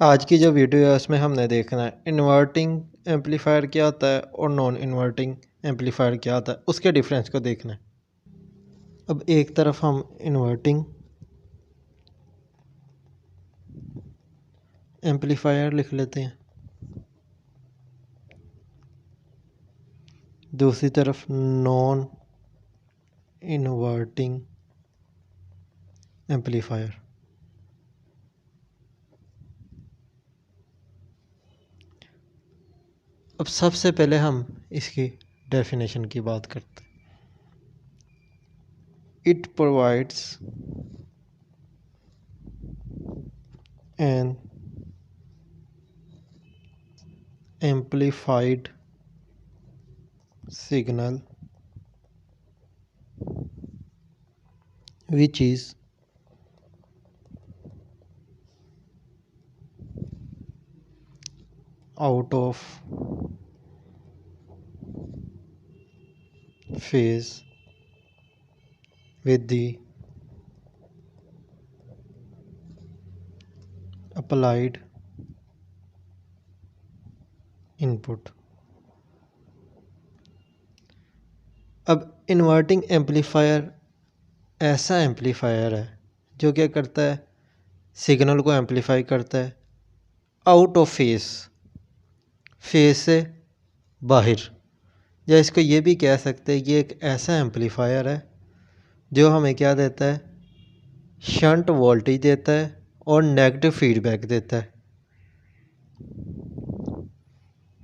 आज की जो वीडियो है उसमें हमने देखना है इन्वर्टिंग एम्पलीफायर क्या होता है और नॉन इन्वर्टिंग एम्पलीफायर क्या होता है, उसके डिफरेंस को देखना है। अब एक तरफ हम इन्वर्टिंग एम्पलीफायर लिख लेते हैं, दूसरी तरफ नॉन इन्वर्टिंग एम्पलीफायर। अब सबसे पहले हम इसकी डेफिनेशन की बात करते हैं। It provides N amplified signal which is out of phase with the applied input। अब इन्वर्टिंग एम्पलीफायर ऐसा एम्पलीफायर है जो क्या करता है, सिग्नल को एम्पलीफाई करता है आउट ऑफ फेस से बाहर, या इसको ये भी कह सकते हैं ये एक ऐसा एम्पलीफायर है जो हमें क्या देता है, शंट वोल्टेज देता है और नेगेटिव फीडबैक देता है।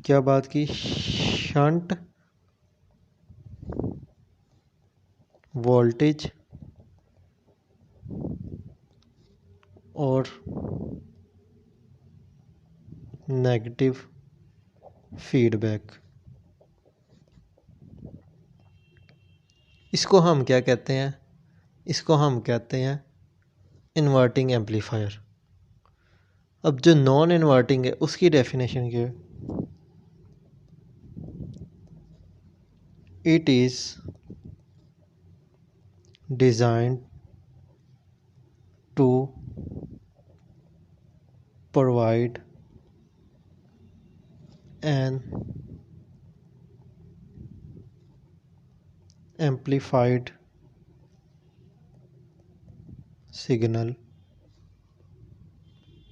क्या बात की, शंट वोल्टेज और नेगेटिव फीडबैक। इसको हम क्या कहते हैं, इसको हम कहते हैं इन्वर्टिंग एम्पलीफायर। अब जो नॉन इन्वर्टिंग है उसकी डेफिनेशन क्या है, it is designed to provide an amplified signal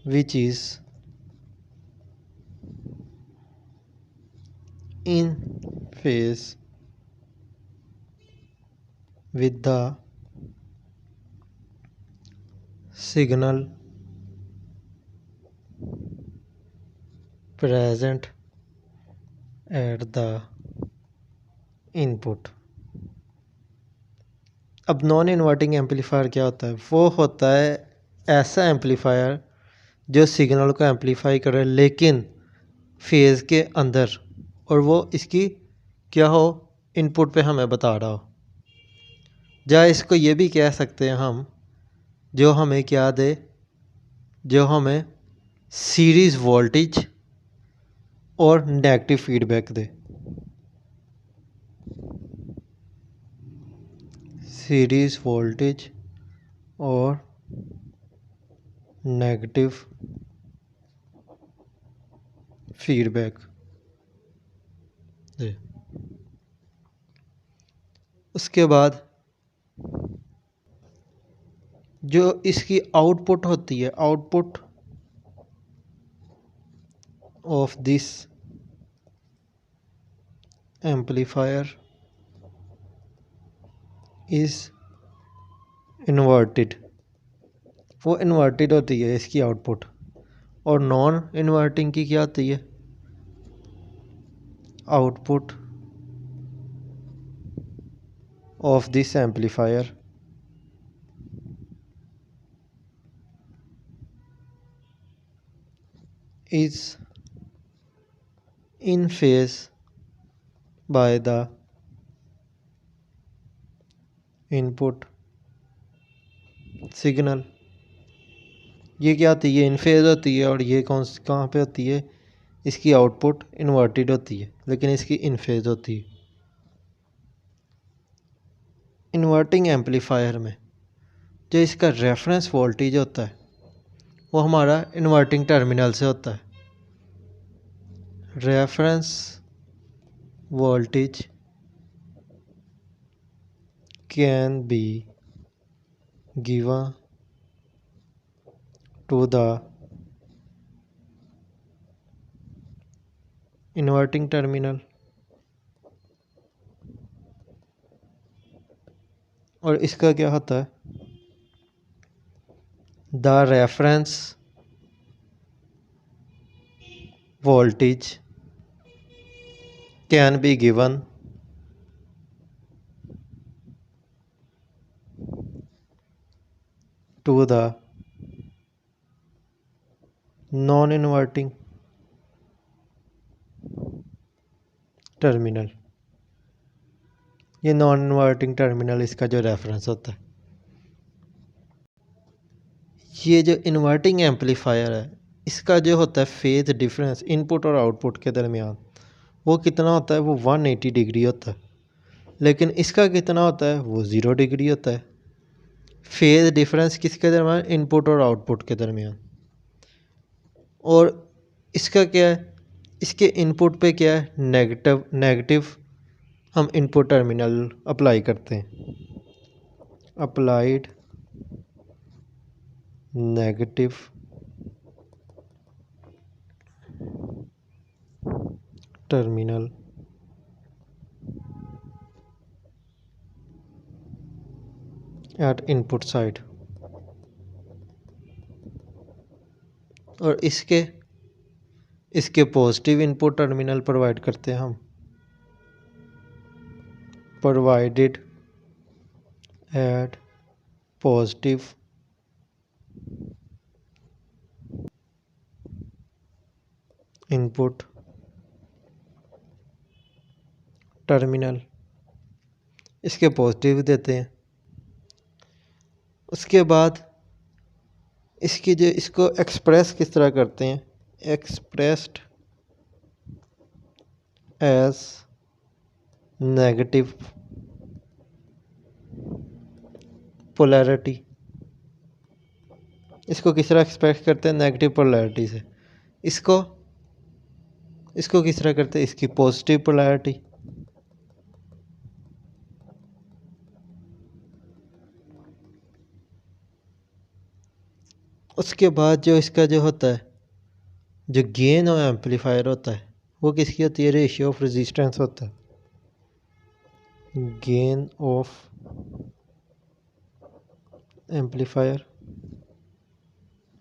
which is in phase with the signal present at the input। अब नॉन इन्वर्टिंग एम्पलीफायर क्या होता है, वो होता है ऐसा एम्पलीफायर जो सिग्नल को एम्पलीफाई करे लेकिन फेज़ के अंदर, और वो इसकी क्या हो, इनपुट पे हमें बता रहा हो। या इसको ये भी कह सकते हैं हम, जो हमें क्या दे, जो हमें सीरीज़ वोल्टेज और नेगेटिव फीडबैक दे। सीरीज़ वोल्टेज और नेगेटिव फीडबैक दे। उसके बाद जो इसकी आउटपुट होती है, output of this amplifier is inverted, वो इन्वर्टेड होती है इसकी आउटपुट। और नॉन इन्वर्टिंग की क्या होती है, output of this amplifier is in phase by the input signal। ये क्या होती है, इन फेज होती है, और ये कहाँ पे होती है, इसकी आउटपुट इन्वर्टेड होती है लेकिन इसकी इन फेज होती है। इन्वर्टिंग एम्पलीफायर में जो इसका रेफरेंस वोल्टेज होता है वो हमारा इन्वर्टिंग टर्मिनल से होता है। Reference voltage can be given to the inverting terminal, और इसका क्या होता है, the reference voltage can be given to the non inverting terminal. ये नॉन इन्वर्टिंग टर्मिनल इसका जो रेफरेंस होता है। ये जो इन्वर्टिंग एम्पलीफायर है, इसका जो होता है फेज डिफरेंस इनपुट और आउटपुट के दरमियान, वो कितना होता है, वो 180 डिग्री होता है। लेकिन इसका कितना होता है, वो 0 डिग्री होता है। फेज डिफरेंस किसके दरमियान, इनपुट और आउटपुट के दरमियान। और इसका क्या है, इसके इनपुट पे क्या है, नेगेटिव नेगेटिव हम इनपुट टर्मिनल अप्लाई करते हैं, applied negative terminal at input side. और इसके पॉजिटिव इनपुट टर्मिनल प्रोवाइड करते हैं हम, provided at positive input terminal, इसके पॉजिटिव देते हैं। उसके बाद इसको एक्सप्रेस किस तरह करते हैं, एक्सप्रेस्ड एज नेगेटिव पोलैरिटी। इसको किस तरह एक्सप्रेस करते हैं, नेगेटिव पोलैरिटी से। इसको किस तरह करते हैं, इसकी पॉजिटिव पोलैरिटी। उसके बाद जो इसका जो होता है, जो गेन और एम्पलीफायर होता है, वो किसकी होती है, रेशियो ऑफ रेजिस्टेंस होता है। गेन ऑफ एम्पलीफायर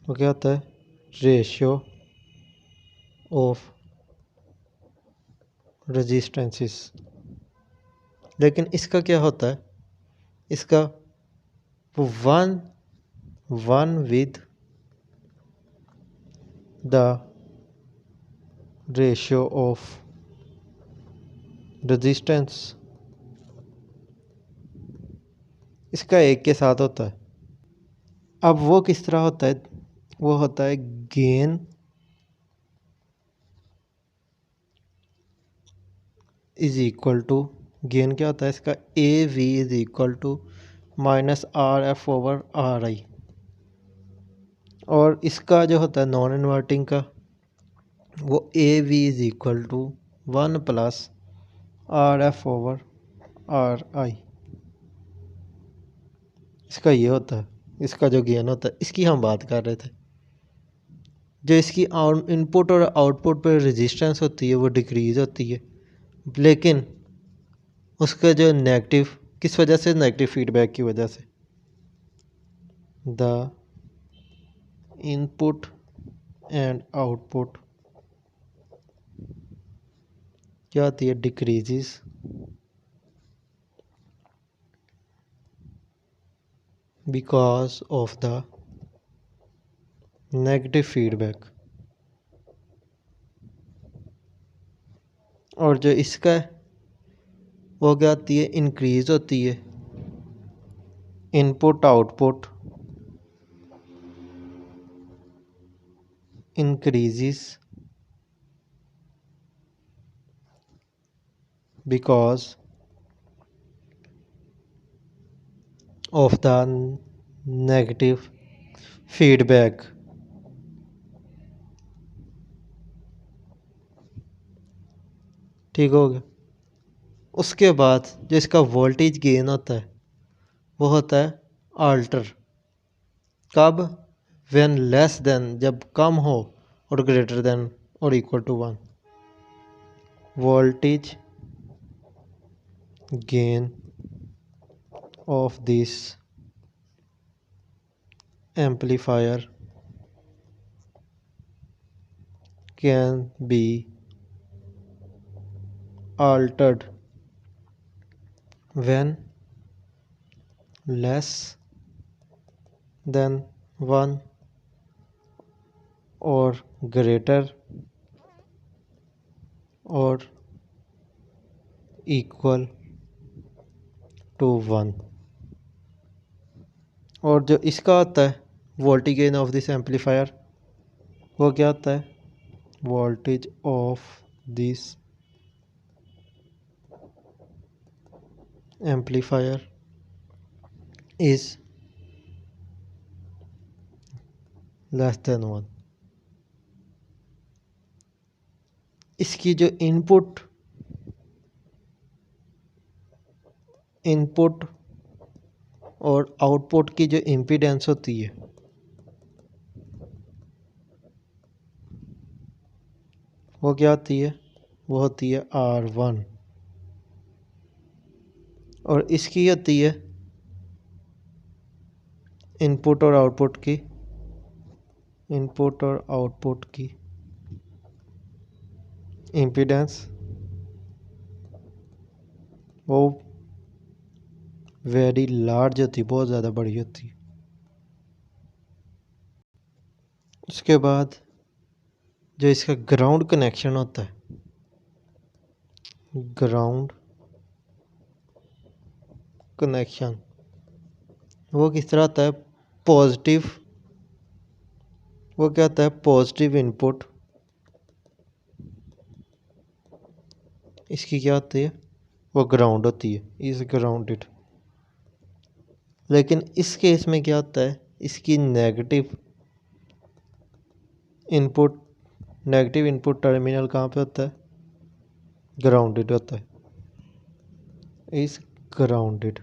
वो क्या होता है, रेशियो ऑफ रेजिस्टेंसेस। लेकिन इसका क्या होता है, इसका वो one with the ratio of resistance, इसका एक के साथ होता है। अब वो किस तरह होता है, वो होता है gain is equal to, gain क्या होता है इसका, A V is equal to minus R F over R I. और इसका जो होता है नॉन इन्वर्टिंग का, वो A V is equal to 1 plus R F over R I. इसका ये होता है, इसका जो गेन होता है, इसकी हम बात कर रहे थे। जो इसकी इनपुट और आउटपुट पर रेजिस्टेंस होती है वो डिक्रीज होती है, लेकिन उसका जो नेगेटिव, किस वजह से, नेगेटिव फीडबैक की वजह से। द इनपुट एंड आउटपुट क्या होती है, decreases because of the negative feedback. और जो इसका है वो क्या होती है, इंक्रीज होती है, input output increases because of the negative feedback ठीक हो गया। उसके बाद जो इसका वोल्टेज गेन होता है वो होता है आल्टर। कब? व्हेन लेस देन, जब कम हो, और ग्रेटर देन और equal to 1। Voltage gain of this amplifier can be altered when less than 1 or greater or equal to 1। और जो इसका होता है voltage gain of this amplifier, वो क्या होता है? Voltage of this amplifier is less than 1। इसकी जो इनपुट और आउटपुट की जो इम्पीडेंस होती है वो क्या होती है? वो होती है R1। और इसकी होती है इनपुट और आउटपुट की इम्पीडेंस, वो वेरी लार्ज होती, बहुत ज़्यादा बड़ी होती। उसके बाद जो इसका ग्राउंड कनेक्शन होता है, ग्राउंड कनेक्शन वो किस तरह होता है? पॉजिटिव। वो क्या होता है? Positive input. इसकी क्या होती है? वो ग्राउंड होती है, इज ग्राउंडेड। लेकिन इस केस में क्या होता है? इसकी नेगेटिव इनपुट टर्मिनल कहाँ पे होता है? ग्राउंडेड होता है, इज ग्राउंडेड।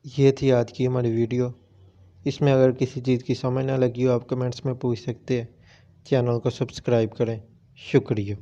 ये थी आज की हमारी वीडियो। इसमें अगर किसी चीज़ की समझ ना लगी हो आप कमेंट्स में पूछ सकते हैं। चैनल को सब्सक्राइब करें। शुक्रिया।